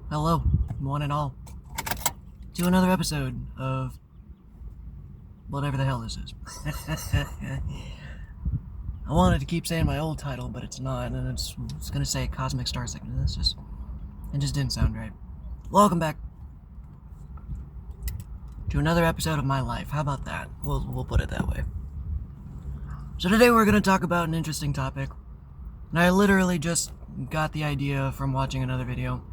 Hello, one and all, to another episode of whatever the hell this is. I wanted to keep saying my old title, but it's not, and it's gonna say Cosmic Star Sickness. It just didn't sound right. Welcome back to another episode of my life. How about that? We'll put it that way. So today we're gonna talk about an interesting topic, and I literally just got the idea from watching another video.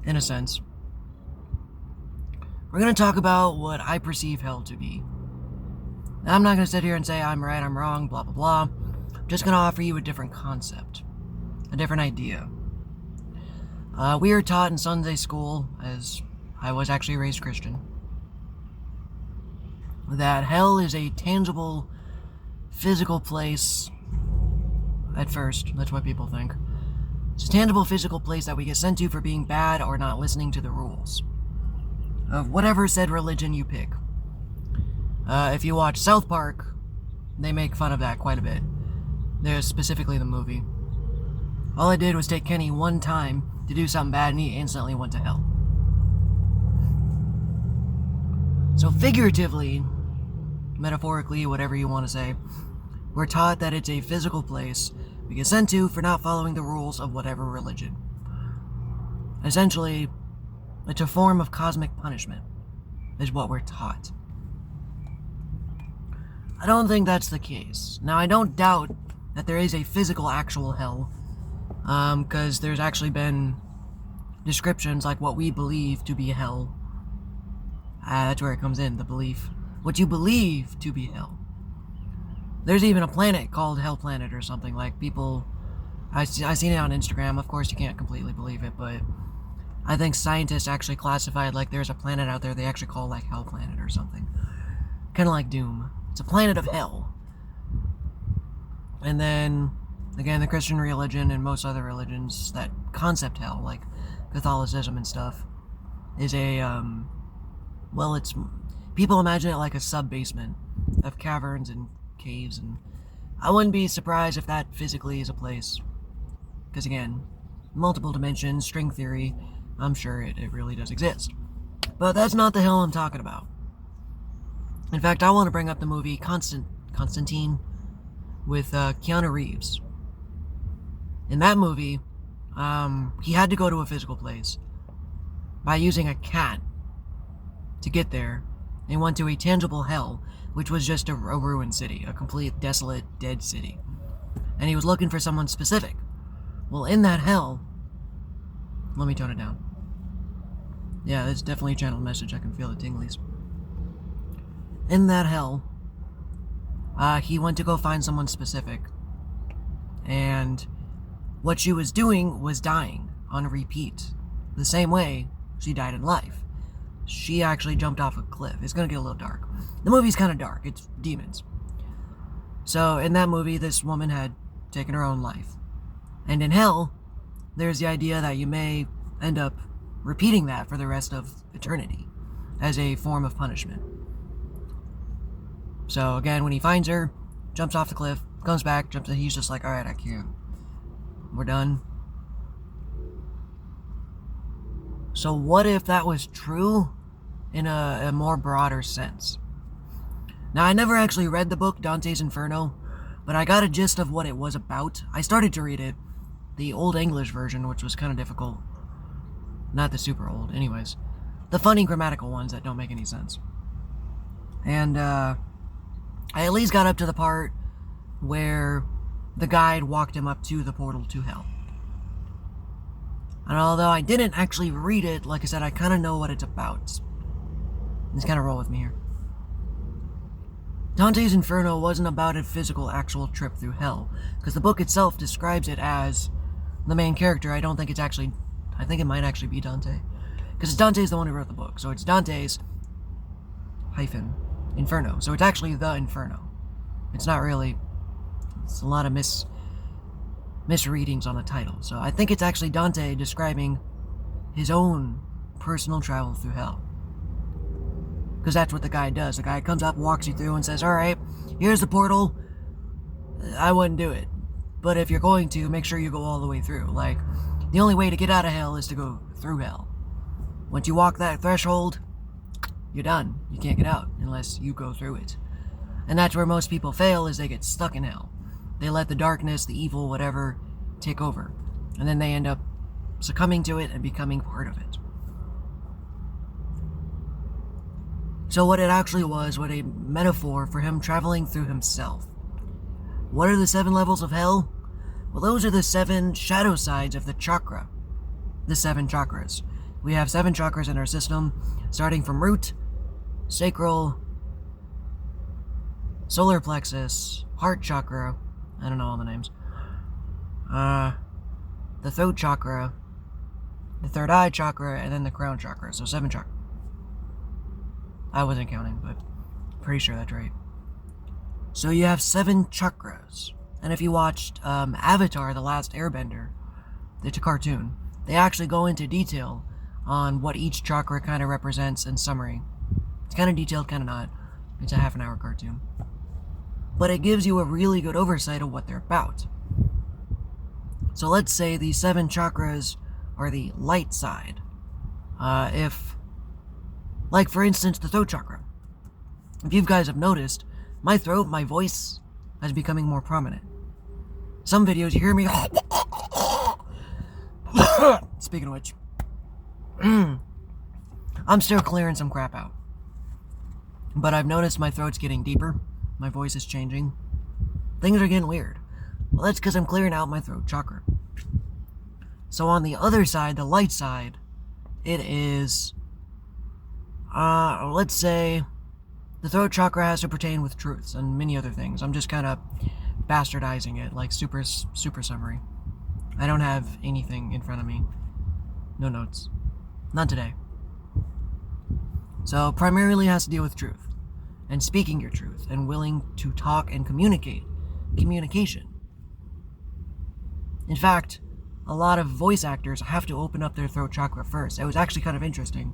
In a sense, we're going to talk about what I perceive hell to be. Now, I'm not going to sit here and say I'm right, I'm wrong, blah, blah, blah. I'm just going to offer you a different concept, a different idea. We are taught in Sunday school, as I was actually raised Christian, that hell is a tangible, physical place. At first, that's what people think. It's a tangible physical place that we get sent to for being bad or not listening to the rules of whatever said religion you pick. If you watch South Park, they make fun of that quite a bit. There's specifically the movie. All it did was take Kenny one time to do something bad and he instantly went to hell. So figuratively, metaphorically, whatever you want to say, we're taught that it's a physical place we get sent to for not following the rules of whatever religion. Essentially, it's a form of cosmic punishment, is what we're taught. I don't think that's the case. Now, I don't doubt that there is a physical, actual hell, because there's actually been descriptions like what we believe to be hell. That's where it comes in, the belief. What you believe to be hell. There's even a planet called Hell Planet or something. Like, people... I've seen it on Instagram. Of course, you can't completely believe it, but I think scientists actually classified, like, there's a planet out there they actually call, like, Hell Planet or something. Kind of like Doom. It's a planet of hell. And then, again, the Christian religion and most other religions, that concept hell, like Catholicism and stuff, is a, well, it's... People imagine it like a sub-basement of caverns and caves, and I wouldn't be surprised if that physically is a place. Because again, multiple dimensions, string theory, I'm sure it really does exist. But that's not the hell I'm talking about. In fact, I want to bring up the movie Constantine with Keanu Reeves. In that movie, he had to go to a physical place by using a cat to get there, and went to a tangible hell, which was just a ruined city, a complete, desolate, dead city. And he was looking for someone specific. Well, in that hell... Let me tone it down. Yeah, it's definitely a channeled message. I can feel the tinglies. In that hell, he went to go find someone specific. And what she was doing was dying on repeat. The same way she died in life. She actually jumped off a cliff. It's gonna get a little dark. The movie's kind of dark. It's demons. So, in that movie, this woman had taken her own life. And in hell, there's the idea that you may end up repeating that for the rest of eternity as a form of punishment. So, again, when he finds her, jumps off the cliff, comes back, jumps in, he's just like, alright, I can't. We're done. So what if that was true in a more broader sense? Now, I never actually read the book, Dante's Inferno, but I got a gist of what it was about. I started to read it, the Old English version, which was kind of difficult. Not the super old, anyways. The funny grammatical ones that don't make any sense. And, I at least got up to the part where the guide walked him up to the portal to hell. And although I didn't actually read it, like I said, I kind of know what it's about. Just kind of roll with me here. Dante's Inferno wasn't about a physical, actual trip through hell, because the book itself describes it as the main character. I don't think it's actually... I think it might actually be Dante. Because Dante's the one who wrote the book, so it's Dante's hyphen Inferno. So it's actually the Inferno. It's not really... It's a lot of misreadings on the title. So I think it's actually Dante describing his own personal travel through hell. Because that's what the guy does. The guy comes up, walks you through, and says, alright, here's the portal. I wouldn't do it. But if you're going to, make sure you go all the way through. Like, The only way to get out of hell is to go through hell. Once you walk that threshold, you're done. You can't get out unless you go through it. And that's where most people fail, is they get stuck in hell. They let the darkness, the evil, whatever, take over. And then they end up succumbing to it and becoming part of it. So what it actually was a metaphor for him traveling through himself. What are the 7 levels of hell? Well, those are the 7 shadow sides of the chakra. The 7 chakras. We have 7 chakras in our system, starting from root, sacral, solar plexus, heart chakra, I don't know all the names, the throat chakra, the third eye chakra, and then the crown chakra. So 7 chakras. I wasn't counting, but pretty sure that's right. So you have 7 chakras. And if you watched Avatar, The Last Airbender, it's a cartoon, they actually go into detail on what each chakra kind of represents in summary. It's kind of detailed, kind of not. It's a half-an-hour cartoon. But it gives you a really good oversight of what they're about. So let's say these 7 chakras are the light side. Like for instance, the throat chakra. If you guys have noticed, my throat, my voice, is becoming more prominent. Some videos you hear me speaking of which, I'm still clearing some crap out. But I've noticed my throat's getting deeper, my voice is changing. Things are getting weird. Well, that's because I'm clearing out my throat chakra. So on the other side, the light side, it is, let's say, the throat chakra has to pertain with truths and many other things. I'm just kind of bastardizing it, like super summary. I don't have anything in front of me. No notes. Not today. So primarily has to deal with truth, and speaking your truth, and willing to talk and communicate. Communication. In fact, a lot of voice actors have to open up their throat chakra first. It was actually kind of interesting.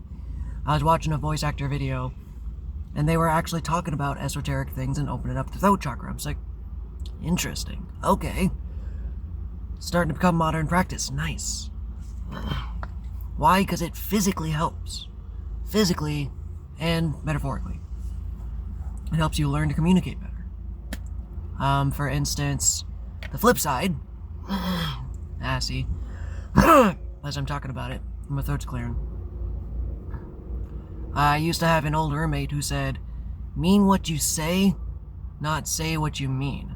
I was watching a voice actor video, and they were actually talking about esoteric things and opening up the throat chakra. I was like, interesting. Okay. Starting to become modern practice. Nice. Why? Because it physically helps. Physically and metaphorically. It helps you learn to communicate better. For instance, the flip side. See. As I'm talking about it, my throat's clearing. I used to have an old roommate who said, mean what you say, not say what you mean.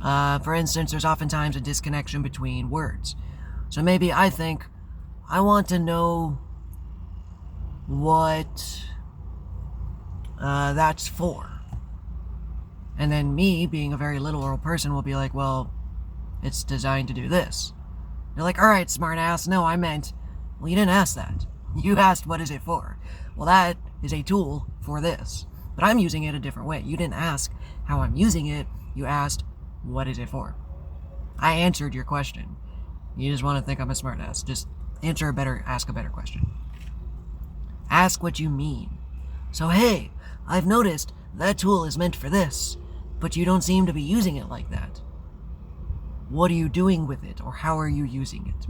For instance, there's oftentimes a disconnection between words. So maybe I think, I want to know what that's for. And then me, being a very literal person, will be like, well, it's designed to do this. They're like, alright, smartass, no, I meant, well, you didn't ask that. You asked, what is it for? Well, that is a tool for this. But I'm using it a different way. You didn't ask how I'm using it, you asked, what is it for? I answered your question. You just want to think I'm a smartass. Just ask a better question. Ask what you mean. So, hey, I've noticed that tool is meant for this, but you don't seem to be using it like that. What are you doing with it, or how are you using it?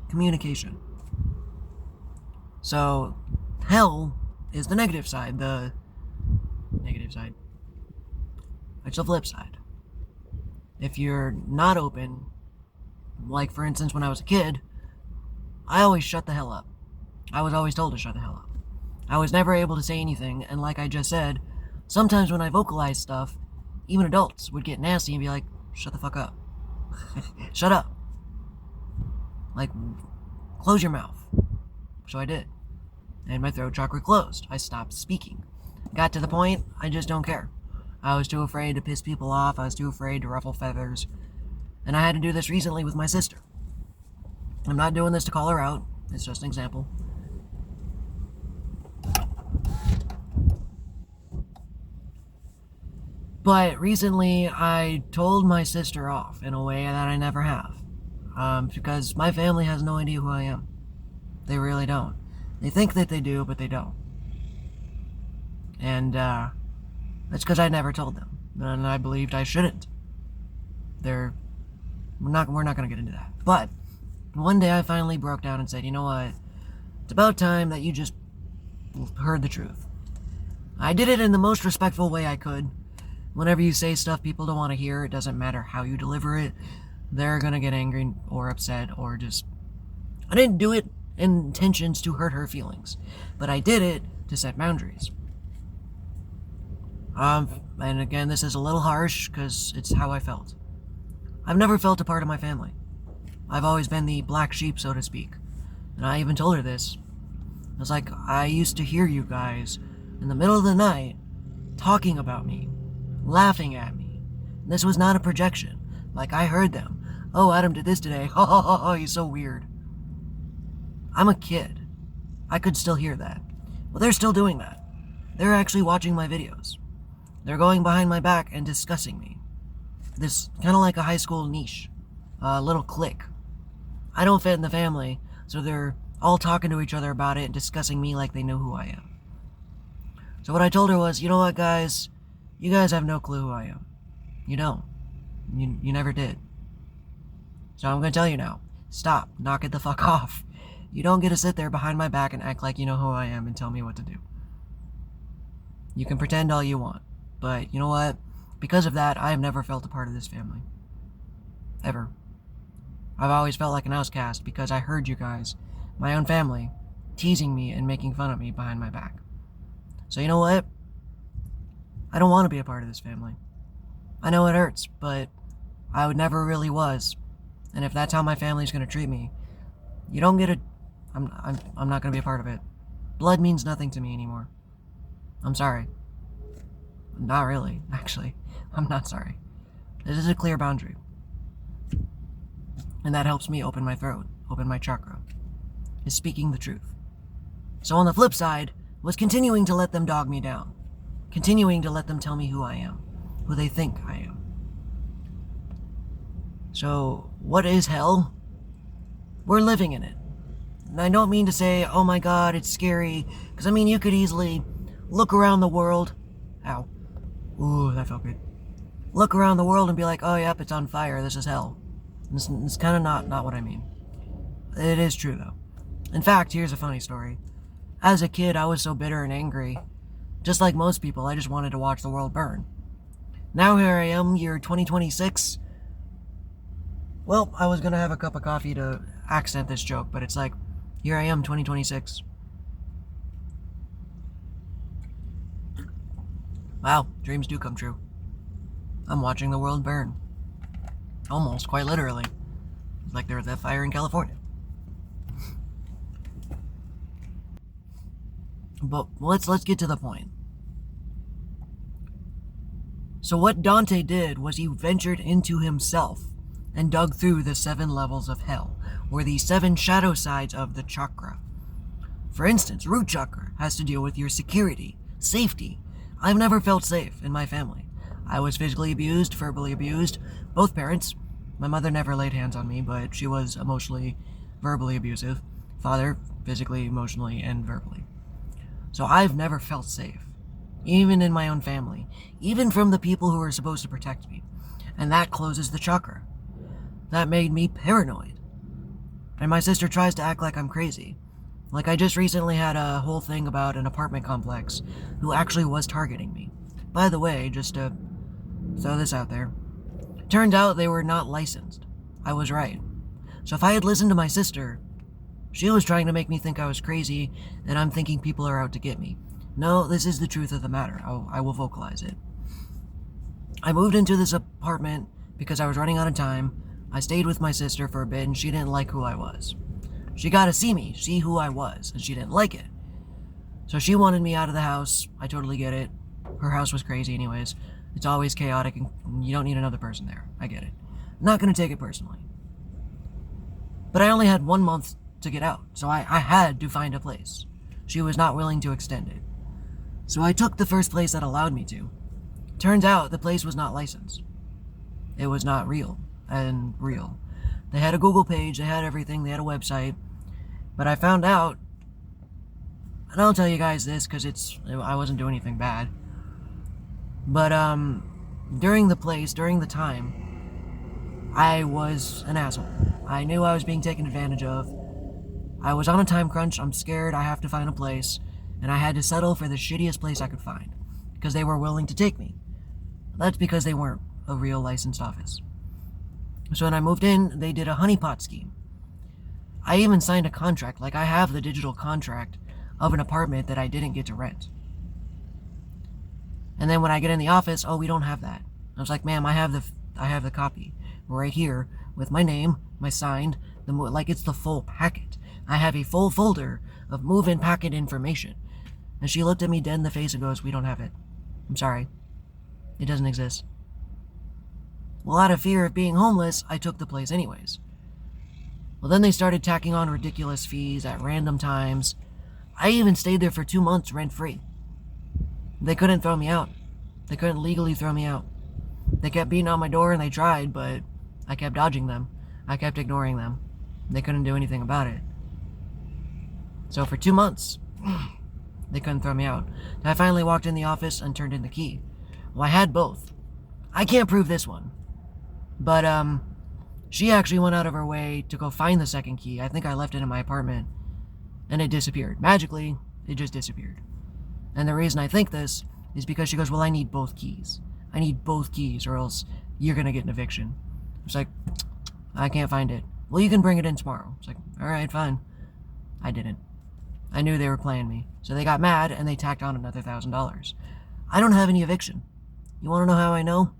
Communication. So, hell is the negative side, It's the flip side. If you're not open, like for instance when I was a kid, I always shut the hell up. I was always told to shut the hell up. I was never able to say anything, and like I just said, sometimes when I vocalized stuff, even adults would get nasty and be like, shut the fuck up. Shut up. Like, close your mouth. So I did. And my throat chakra closed. I stopped speaking. Got to the point, I just don't care. I was too afraid to piss people off. I was too afraid to ruffle feathers. And I had to do this recently with my sister. I'm not doing this to call her out. It's just an example. But recently, I told my sister off in a way that I never have. Because my family has no idea who I am. They really don't. They think that they do, but they don't. And, that's because I never told them. And I believed I shouldn't. We're not going to get into that. But, one day I finally broke down and said, you know what? It's about time that you just heard the truth. I did it in the most respectful way I could. Whenever you say stuff people don't want to hear, it doesn't matter how you deliver it. They're gonna get angry or upset or just... I didn't do it in intentions to hurt her feelings, but I did it to set boundaries. And again, this is a little harsh because it's how I felt. I've never felt a part of my family. I've always been the black sheep, so to speak. And I even told her this. I was like, I used to hear you guys in the middle of the night talking about me, laughing at me. And this was not a projection. Like, I heard them. Oh, Adam did this today. Oh, he's so weird. I'm a kid. I could still hear that. Well, they're still doing that. They're actually watching my videos. They're going behind my back and discussing me. This kind of like a high school niche. A little clique. I don't fit in the family, so they're all talking to each other about it and discussing me like they know who I am. So what I told her was, you know what, guys? You guys have no clue who I am. You don't. You never did. So I'm going to tell you now. Stop. Knock it the fuck off. You don't get to sit there behind my back and act like you know who I am and tell me what to do. You can pretend all you want. But you know what? Because of that, I have never felt a part of this family. Ever. I've always felt like an outcast because I heard you guys, my own family, teasing me and making fun of me behind my back. So you know what? I don't want to be a part of this family. I know it hurts, but I would never really was. And if that's how my family's going to treat me, you don't get it. I'm not going to be a part of it. Blood means nothing to me anymore. I'm sorry. Not really, actually. I'm not sorry. This is a clear boundary. And that helps me open my throat, open my chakra. Is speaking the truth. So on the flip side, was continuing to let them dog me down. Continuing to let them tell me who I am. Who they think I am. So, what is hell? We're living in it. And I don't mean to say, oh my god, it's scary. Because I mean, you could easily look around the world. Ow. Ooh, that felt good. Look around the world and be like, oh yep, it's on fire, this is hell. It's kind of not what I mean. It is true though. In fact, here's a funny story. As a kid, I was so bitter and angry. Just like most people, I just wanted to watch the world burn. Now here I am, year 2026. Well, I was gonna have a cup of coffee to accent this joke, but it's like, here I am, 2026. Wow, dreams do come true. I'm watching the world burn. Almost, quite literally. Like there was that fire in California. But let's get to the point. So what Dante did was he ventured into himself and dug through the 7 levels of hell, or the 7 shadow sides of the chakra. For instance, root chakra has to deal with your security, safety. I've never felt safe in my family. I was physically abused, verbally abused, both parents. My mother never laid hands on me, but she was emotionally, verbally abusive. Father, physically, emotionally, and verbally. So I've never felt safe, even in my own family, even from the people who are supposed to protect me. And that closes the chakra. That made me paranoid. And my sister tries to act like I'm crazy. Like I just recently had a whole thing about an apartment complex who actually was targeting me. By the way, just to throw this out there, turned out they were not licensed. I was right. So if I had listened to my sister, she was trying to make me think I was crazy and I'm thinking people are out to get me. No, this is the truth of the matter. I will vocalize it. I moved into this apartment because I was running out of time. I stayed with my sister for a bit and she didn't like who I was. She got to see me, see who I was, and she didn't like it. So she wanted me out of the house. I totally get it. Her house was crazy anyways. It's always chaotic and you don't need another person there. I get it. I'm not going to take it personally. But I only had 1 month to get out, so I had to find a place. She was not willing to extend it. So I took the first place that allowed me to. Turns out the place was not licensed. It was not real. They had a Google page, they had everything, they had a website. But I found out, and I'll tell you guys this because I wasn't doing anything bad. But during the time, I was an asshole. I knew I was being taken advantage of. I was on a time crunch. I'm scared. I have to find a place. And I had to settle for the shittiest place I could find. Because they were willing to take me. That's because they weren't a real licensed office. So when I moved in, they did a honeypot scheme. I even signed a contract. Like, I have the digital contract of an apartment that I didn't get to rent. And then when I get in the office, oh, we don't have that. I was like, ma'am, I have the copy right here with my name, my signed, like it's the full packet. I have a full folder of move-in packet information. And she looked at me dead in the face and goes, we don't have it. I'm sorry. It doesn't exist. Well, out of fear of being homeless, I took the place anyways. Well, then they started tacking on ridiculous fees at random times. I even stayed there for 2 months rent-free. They couldn't throw me out. They couldn't legally throw me out. They kept beating on my door and they tried, but I kept dodging them. I kept ignoring them. They couldn't do anything about it. So for 2 months, they couldn't throw me out. I finally walked in the office and turned in the key. Well, I had both. I can't prove this one. But, she actually went out of her way to go find the second key. I think I left it in my apartment. And it disappeared. Magically, it just disappeared. And the reason I think this is because she goes, well, I need both keys. I need both keys or else you're going to get an eviction. I was like, I can't find it. Well, you can bring it in tomorrow. It's like, all right, fine. I didn't. I knew they were playing me. So they got mad and they tacked on another $1,000. I don't have any eviction. You want to know how I know?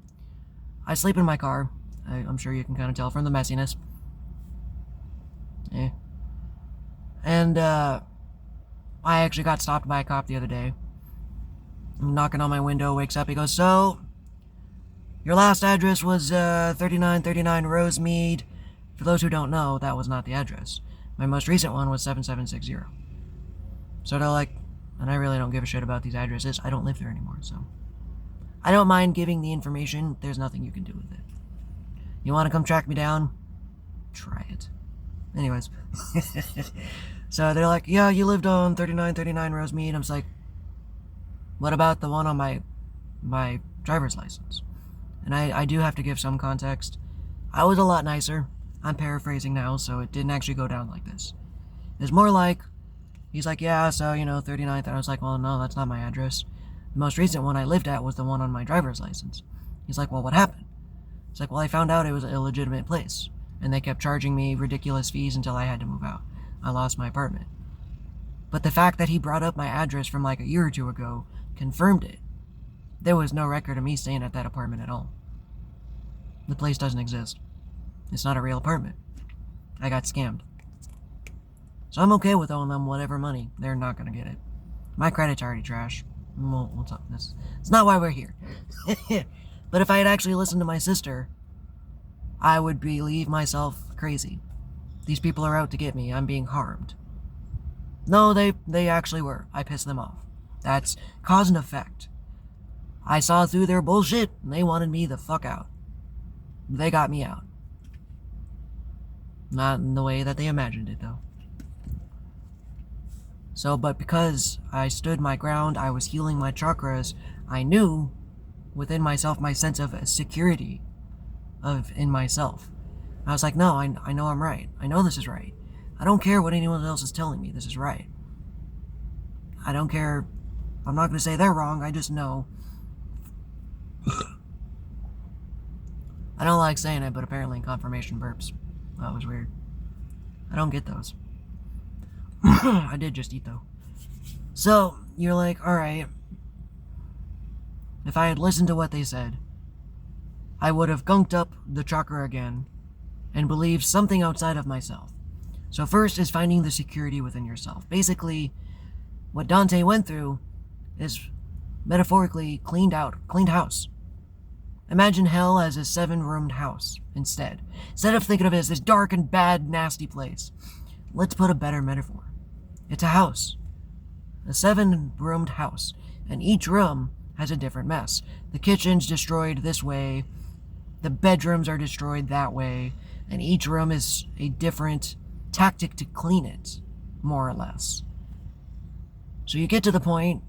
I sleep in my car. I'm sure you can kind of tell from the messiness. And, I actually got stopped by a cop the other day. Knocking on my window, wakes up, he goes, so, your last address was 3939 Rosemead. For those who don't know, that was not the address. My most recent one was 7760. So they're like, and I really don't give a shit about these addresses. I don't live there anymore, so. I don't mind giving the information. There's nothing you can do with it. You want to come track me down? Try it. Anyways. So they're like, yeah, you lived on 3939 Rosemead. I'm just like, what about the one on my driver's license? And I do have to give some context. I was a lot nicer. I'm paraphrasing now, so it didn't actually go down like this. It's more like, he's like, yeah, so, 39th. And I was like, well, no, that's not my address. The most recent one I lived at was the one on my driver's license. He's like, well, what happened? It's like, well, I found out it was an illegitimate place. And they kept charging me ridiculous fees until I had to move out. I lost my apartment. But the fact that he brought up my address from like a year or two ago confirmed it. There was no record of me staying at that apartment at all. The place doesn't exist. It's not a real apartment. I got scammed. So I'm okay with owing them whatever money. They're not gonna get it. My credit's already trash. We'll talk this. It's not why we're here. But if I had actually listened to my sister, I would believe myself crazy. These people are out to get me. I'm being harmed. No, they actually were. I pissed them off. That's cause and effect. I saw through their bullshit, and they wanted me the fuck out. They got me out. Not in the way that they imagined it, though. So, but because I stood my ground, I was healing my chakras, I knew within myself my sense of security in myself. I was like, no, I know I'm right. I know this is right. I don't care what anyone else is telling me. This is right. I don't care. I'm not going to say they're wrong. I just know. I don't like saying it, but apparently confirmation burps. That was weird. I don't get those. I did just eat, though. So, you're like, alright. If I had listened to what they said, I would have gunked up the chakra again and believed something outside of myself. So first is finding the security within yourself. Basically, what Dante went through is metaphorically cleaned house. Imagine hell as a 7-roomed house instead. Instead of thinking of it as this dark and bad, nasty place, let's put a better metaphor. It's a house. A 7-roomed house. And each room has a different mess. The kitchen's destroyed this way. The bedrooms are destroyed that way. And each room is a different tactic to clean it, more or less. So you get to the point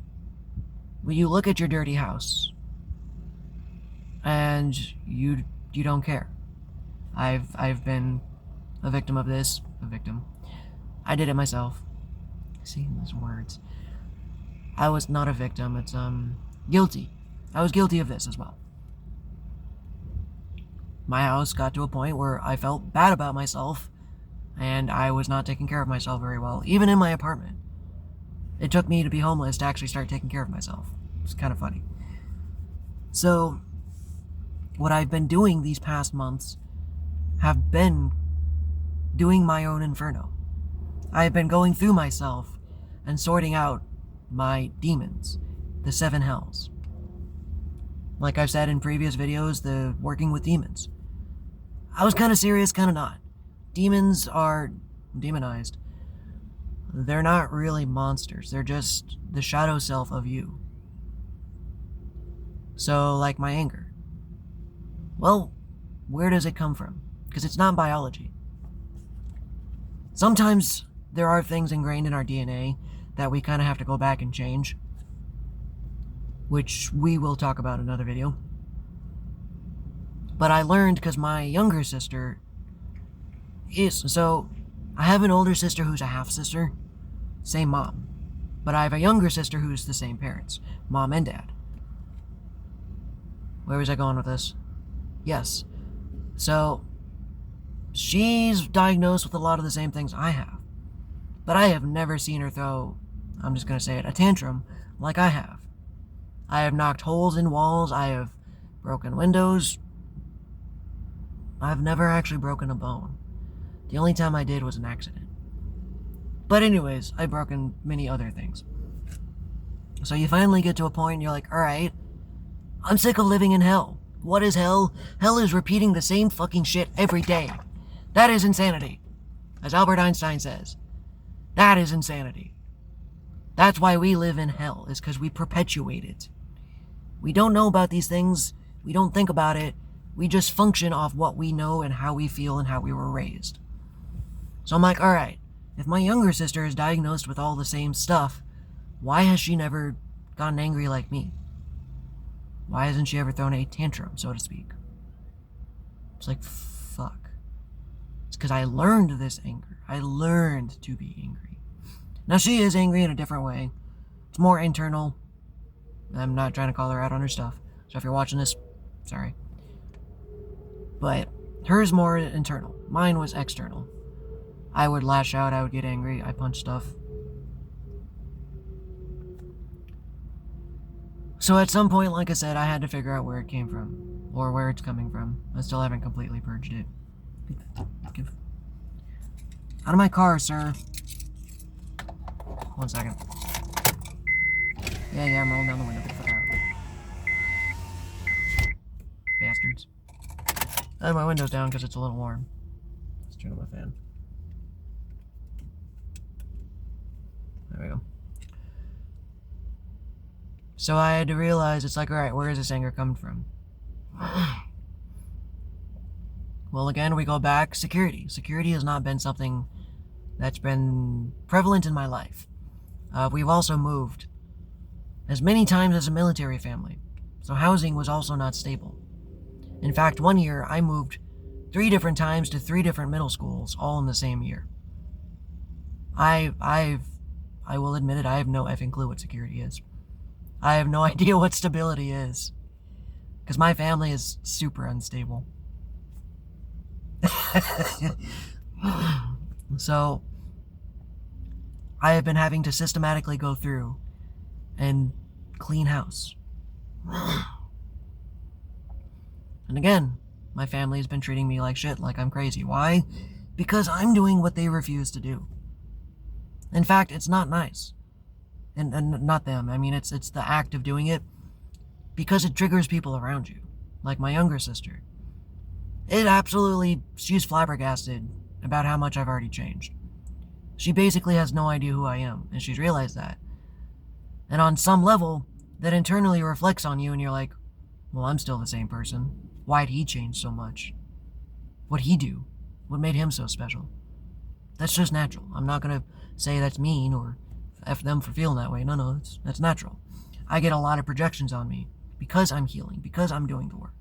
where you look at your dirty house and you don't care. I've been a victim of this. A victim. I did it myself. See those words. I was not a victim. It's, guilty. I was guilty of this as well. My house got to a point where I felt bad about myself, and I was not taking care of myself very well, even in my apartment. It took me to be homeless to actually start taking care of myself. It's kind of funny. So, what I've been doing these past months have been doing my own inferno. I have been going through myself and sorting out my demons, the 7 hells. Like I've said in previous videos, the working with demons. I was kind of serious, kind of not. Demons are demonized. They're not really monsters. They're just the shadow self of you. So, like my anger. Well, where does it come from? Because it's not biology. Sometimes there are things ingrained in our DNA that we kind of have to go back and change, which we will talk about in another video. But I learned because my younger sister is... So, I have an older sister who's a half-sister, same mom. But I have a younger sister who's the same parents, mom and dad. Where was I going with this? Yes. So, she's diagnosed with a lot of the same things I have. But I have never seen her throw, I'm just going to say it, a tantrum like I have. I have knocked holes in walls. I have broken windows. I've never actually broken a bone. The only time I did was an accident. But anyways, I've broken many other things. So you finally get to a point and you're like, alright, I'm sick of living in hell. What is hell? Hell is repeating the same fucking shit every day. That is insanity. As Albert Einstein says. That is insanity. That's why we live in hell, is because we perpetuate it. We don't know about these things. We don't think about it. We just function off what we know and how we feel and how we were raised. So I'm like, alright, if my younger sister is diagnosed with all the same stuff, why has she never gotten angry like me? Why hasn't she ever thrown a tantrum, so to speak? It's like, fuck. It's because I learned this anger. I learned to be angry. Now she is angry in a different way. It's more internal. I'm not trying to call her out on her stuff. So if you're watching this, sorry. But hers more internal. Mine was external. I would lash out, I would get angry, I punch stuff. So at some point, like I said, I had to figure out where it came from. Or where it's coming from. I still haven't completely purged it. Get out of my car, sir. 1 second. Yeah, I'm rolling down the window. Get the fuck out. Bastards. I have my windows down because it's a little warm. Let's turn on my fan. There we go. So I had to realize, it's like, alright, where is this anger coming from? Well, again, we go back. Security. Security has not been something that's been prevalent in my life. We've also moved as many times as a military family, so housing was also not stable. In fact, one year I moved 3 different times to 3 different middle schools, all in the same year. I will admit it, I have no effing clue what security is. I have no idea what stability is, because my family is super unstable. So, I have been having to systematically go through and clean house. And again, my family has been treating me like shit, like I'm crazy. Why? Because I'm doing what they refuse to do. In fact, it's not nice. And not them. I mean, it's the act of doing it because it triggers people around you. Like my younger sister. She's flabbergasted about how much I've already changed. She basically has no idea who I am, and she's realized that. And on some level, that internally reflects on you, and you're like, well, I'm still the same person. Why'd he change so much? What'd he do? What made him so special? That's just natural. I'm not gonna say that's mean or F them for feeling that way. No, that's natural. I get a lot of projections on me because I'm healing, because I'm doing the work.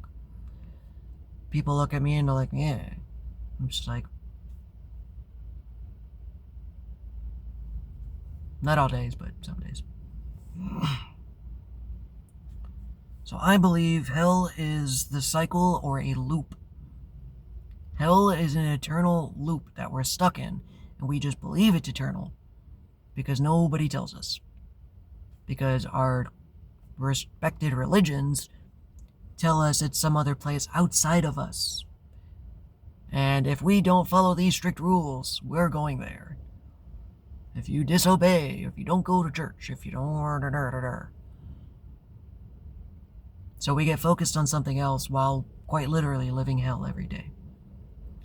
People look at me and they're like, yeah. I'm just like, Not all days, but some days. So I believe hell is the cycle or a loop. Hell is an eternal loop that we're stuck in, and we just believe it's eternal because nobody tells us. Because our respected religions tell us it's some other place outside of us. And if we don't follow these strict rules, we're going there. If you disobey, if you don't go to church, if you don't... So we get focused on something else while quite literally living hell every day.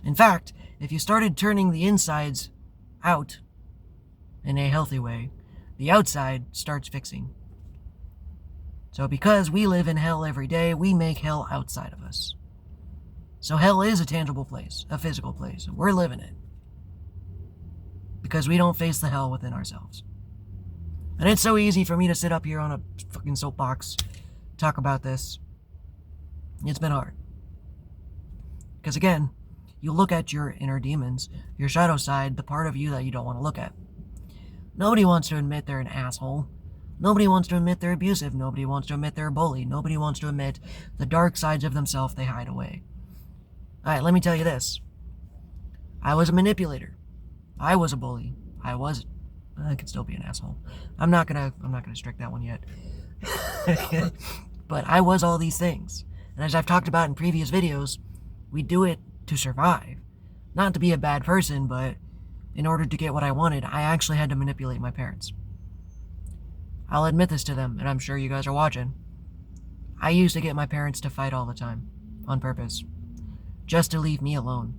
In fact, if you started turning the insides out in a healthy way, the outside starts fixing. So because we live in hell every day, we make hell outside of us. So hell is a tangible place, a physical place, and we're living it. Because we don't face the hell within ourselves. And it's so easy for me to sit up here on a fucking soapbox, talk about this. It's been hard. Because again, you look at your inner demons, your shadow side, the part of you that you don't want to look at. Nobody wants to admit they're an asshole. Nobody wants to admit they're abusive. Nobody wants to admit they're a bully. Nobody wants to admit the dark sides of themselves they hide away. Alright, let me tell you this. I was a manipulator. I was a bully. I could still be an asshole. I'm not gonna strike that one yet. But I was all these things. And as I've talked about in previous videos, we do it to survive. Not to be a bad person, but in order to get what I wanted, I actually had to manipulate my parents. I'll admit this to them, and I'm sure you guys are watching. I used to get my parents to fight all the time, on purpose, just to leave me alone.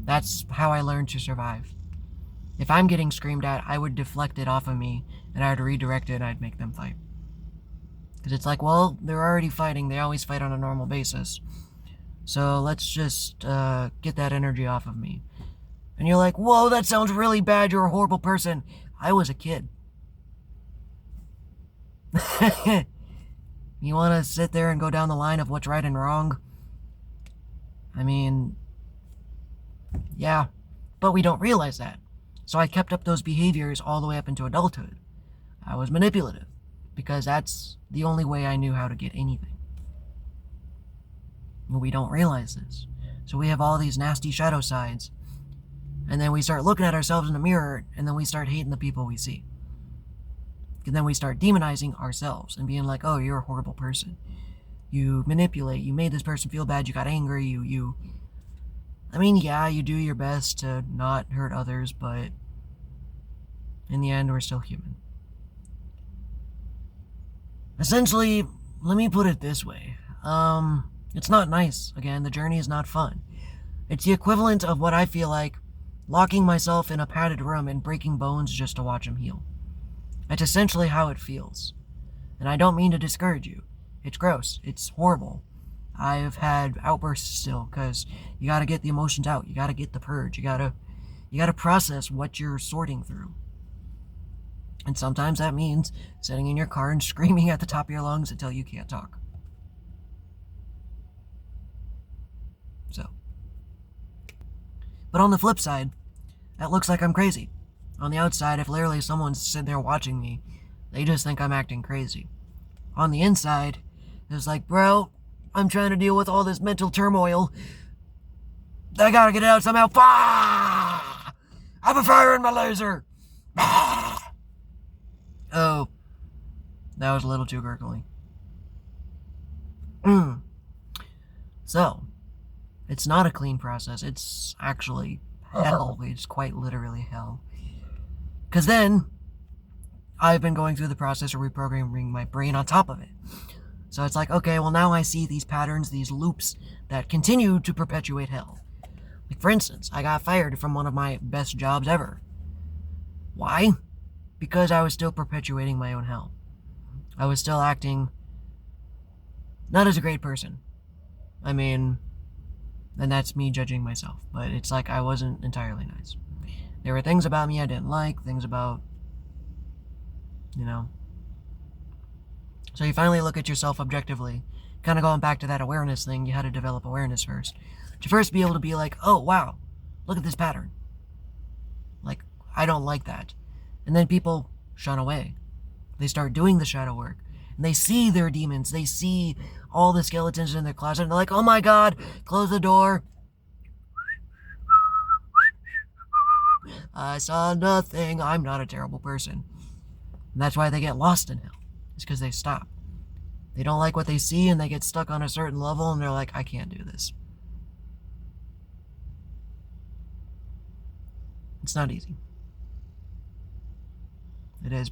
That's how I learned to survive. If I'm getting screamed at, I would deflect it off of me, and I would redirect it, and I'd make them fight. Because it's like, well, they're already fighting, they always fight on a normal basis. So let's just get that energy off of me. And you're like, whoa, that sounds really bad, you're a horrible person. I was a kid. You want to sit there and go down the line of what's right and wrong? I mean, yeah, but we don't realize that. So I kept up those behaviors all the way up into adulthood. I was manipulative, because that's the only way I knew how to get anything. And we don't realize this. So we have all these nasty shadow sides, and then we start looking at ourselves in the mirror, and then we start hating the people we see. And then we start demonizing ourselves and being like, oh, you're a horrible person. You manipulate, you made this person feel bad, you got angry, I mean, yeah, you do your best to not hurt others, but in the end, we're still human. Essentially, let me put it this way. It's not nice. Again, the journey is not fun. It's the equivalent of what I feel like locking myself in a padded room and breaking bones just to watch them heal. That's essentially how it feels. And I don't mean to discourage you. It's gross. It's horrible. I've had outbursts still, because you gotta get the emotions out. You gotta get the purge. You gotta process what you're sorting through. And sometimes that means sitting in your car and screaming at the top of your lungs until you can't talk. So. But on the flip side, that looks like I'm crazy. On the outside, if literally someone's sitting there watching me, they just think I'm acting crazy. On the inside, it's like, bro, I'm trying to deal with all this mental turmoil. I gotta get it out somehow. Bah! I have a fire in my laser. Bah! Oh, that was a little too gurgly. So, it's not a clean process. It's actually hell. It's quite literally hell. Because then, I've been going through the process of reprogramming my brain on top of it. So it's like, okay, well now I see these patterns, these loops that continue to perpetuate hell. Like, for instance, I got fired from one of my best jobs ever. Why? Because I was still perpetuating my own hell. I was still acting not as a great person. I mean, and that's me judging myself, but it's like I wasn't entirely nice. There were things about me I didn't like, things about, So you finally look at yourself objectively. Kind of going back to that awareness thing, you had to develop awareness first. To first be able to be like, oh, wow, look at this pattern. Like, I don't like that. And then people shun away. They start doing the shadow work. And they see their demons. They see all the skeletons in their closet. And they're like, oh my god, close the door. I saw nothing. I'm not a terrible person. And that's why they get lost in hell. It's because they stop. They don't like what they see and they get stuck on a certain level and they're like, I can't do this. It's not easy. It is.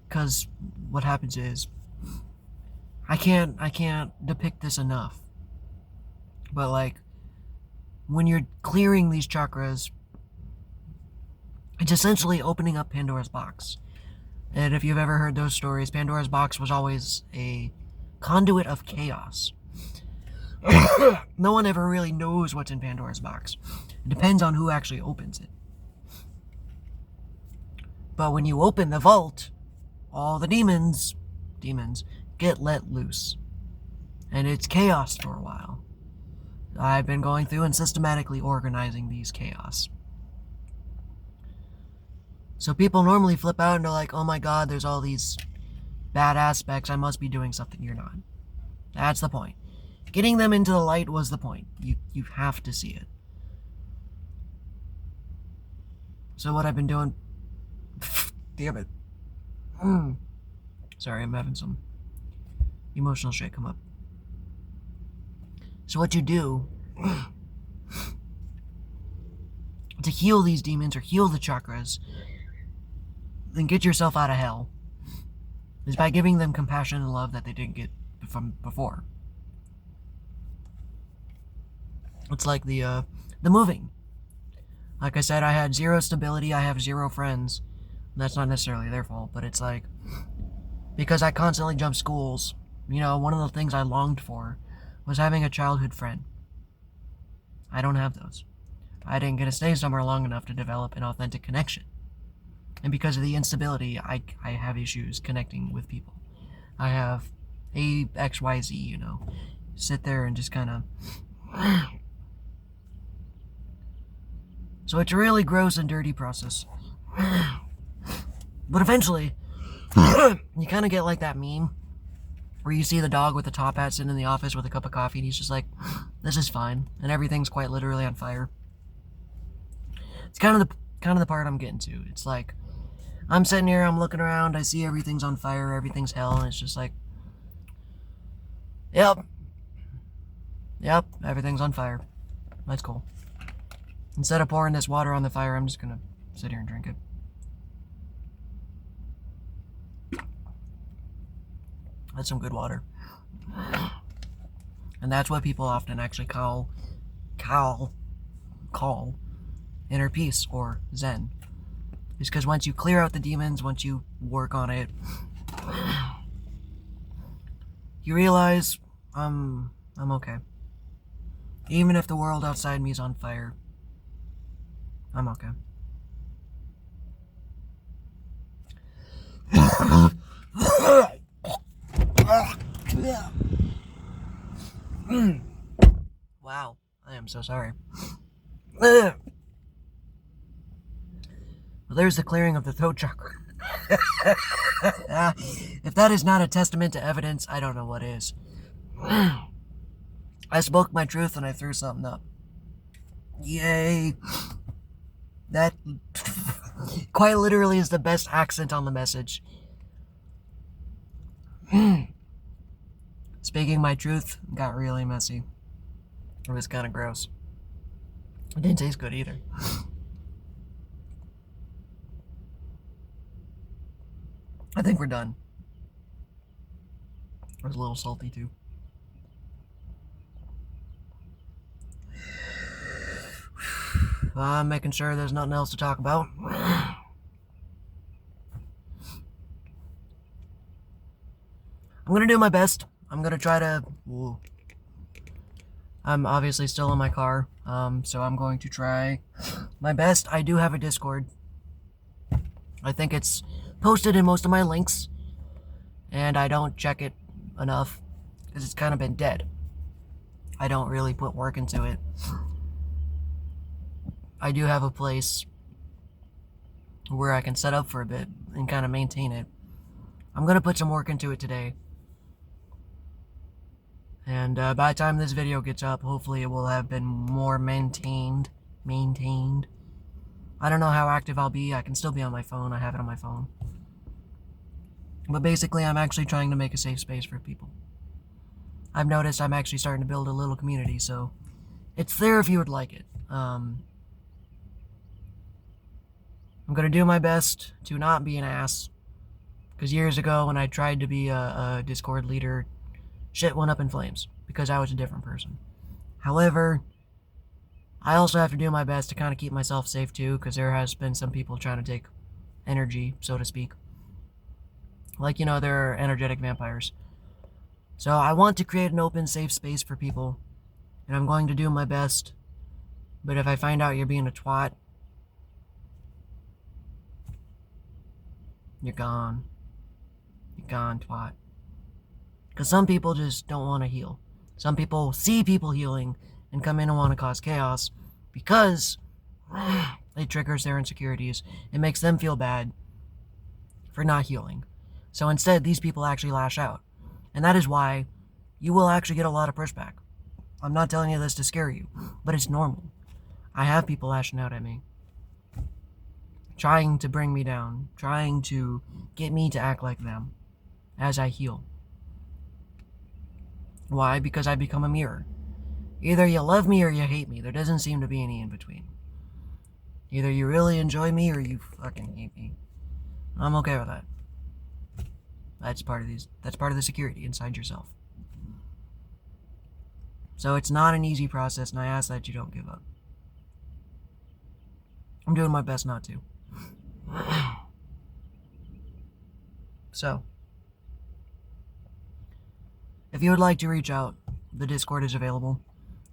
Because what happens is, I can't depict this enough. But like, when you're clearing these chakras, it's essentially opening up Pandora's box. And if you've ever heard those stories, Pandora's box was always a conduit of chaos. No one ever really knows what's in Pandora's box. It depends on who actually opens it. But when you open the vault, all the demons get let loose. And it's chaos for a while. I've been going through and systematically organizing these chaos. So people normally flip out and they're like, oh my god, there's all these bad aspects, I must be doing something. You're not. That's the point. Getting them into the light was the point. You have to see it. So what I've been doing... Damn it. Sorry, I'm having some emotional shit come up. So what you do to heal these demons or heal the chakras and get yourself out of hell is by giving them compassion and love that they didn't get from before. It's like the moving. Like I said, I had zero stability, I have zero friends. That's not necessarily their fault, but it's like, because I constantly jumped schools, you know, one of the things I longed for was having a childhood friend. I don't have those. I didn't get to stay somewhere long enough to develop an authentic connection. And because of the instability, I have issues connecting with people. I have XYZ, you know. Sit there and just kind of... So it's a really gross and dirty process. But eventually, you kind of get like that meme where you see the dog with the top hat sitting in the office with a cup of coffee and he's just like, this is fine. And everything's quite literally on fire. It's kind of the part I'm getting to. It's like, I'm sitting here, I'm looking around, I see everything's on fire, everything's hell, and it's just like, yep, everything's on fire. That's cool. Instead of pouring this water on the fire, I'm just gonna sit here and drink it. That's some good water. And that's what people often actually call inner peace or Zen. It's because once you clear out the demons, once you work on it, you realize I'm okay. Even if the world outside me is on fire, I'm okay. Wow, I am so sorry. Well, there's the clearing of the throat chakra. If that is not a testament to evidence, I don't know what is. I spoke my truth and I threw something up. Yay. That quite literally is the best accent on the message. Speaking my truth got really messy. It was kind of gross. It didn't taste good either. I think we're done. It was a little salty too. I'm making sure there's nothing else to talk about. I'm gonna do my best. I'm gonna try to... Ooh. I'm obviously still in my car, so I'm going to try my best. I do have a Discord. I think it's posted in most of my links. and I don't check it enough because it's kind of been dead. I don't really put work into it. I do have a place where I can set up for a bit and kind of maintain it. I'm going to put some work into it today. And by the time this video gets up, hopefully it will have been more maintained. I don't know how active I'll be. I can still be on my phone. I have it on my phone. But basically, I'm actually trying to make a safe space for people. I've noticed I'm actually starting to build a little community, so it's there if you would like it. I'm going to do my best to not be an ass. Because years ago, when I tried to be a Discord leader, shit went up in flames because I was a different person. However, I also have to do my best to kind of keep myself safe too, because there has been some people trying to take energy, so to speak. Like, there are energetic vampires. So I want to create an open, safe space for people, and I'm going to do my best. But if I find out you're being a twat, you're gone. You're gone, twat. Because some people just don't want to heal. Some people see people healing and come in and want to cause chaos because it triggers their insecurities. It makes them feel bad for not healing. So instead, these people actually lash out. And that is why you will actually get a lot of pushback. I'm not telling you this to scare you, but it's normal. I have people lashing out at me, trying to bring me down, trying to get me to act like them as I heal. Why? Because I become a mirror. Either you love me or you hate me. There doesn't seem to be any in between. Either you really enjoy me or you fucking hate me. I'm okay with that. That's part of the security inside yourself. So it's not an easy process, and I ask that you don't give up. I'm doing my best not to. So, if you would like to reach out, the Discord is available.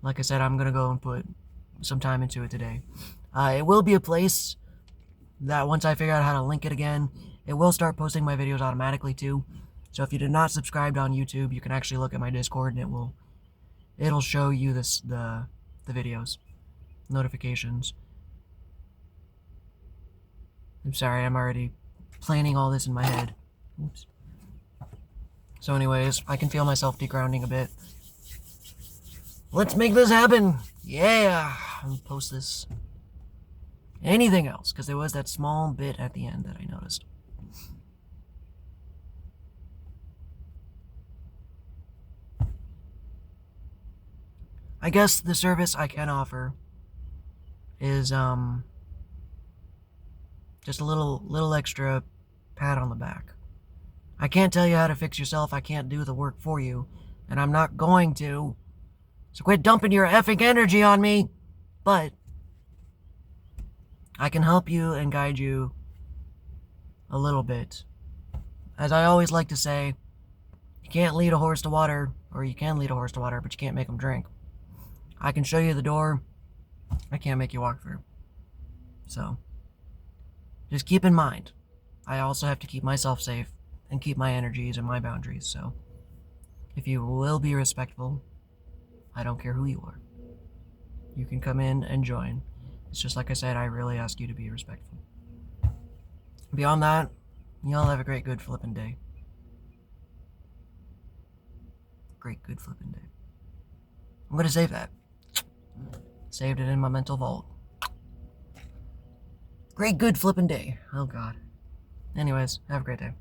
Like I said, I'm going to go and put some time into it today. It will be a place that once I figure out how to link it again, it will start posting my videos automatically too. So if you did not subscribe on YouTube, you can actually look at my Discord and it'll show you the videos, notifications. I'm sorry, I'm already planning all this in my head. Oops. So anyways, I can feel myself degrounding a bit. Let's make this happen! Yeah! I'll post this. Anything else, because there was that small bit at the end that I noticed. I guess the service I can offer is just a little extra pat on the back. I can't tell you how to fix yourself. I can't do the work for you, and I'm not going to. So quit dumping your effing energy on me. But I can help you and guide you a little bit. As I always like to say, you can't lead a horse to water, or you can lead a horse to water, but you can't make him drink. I can show you the door. I can't make you walk through. So, just keep in mind, I also have to keep myself safe and keep my energies and my boundaries. So, if you will be respectful, I don't care who you are. You can come in and join. It's just like I said, I really ask you to be respectful. Beyond that, y'all have a great, good flippin' day. Great, good flippin' day. I'm gonna save that. Saved it in my mental vault. Great, good flippin' day. Oh, God. Anyways, have a great day.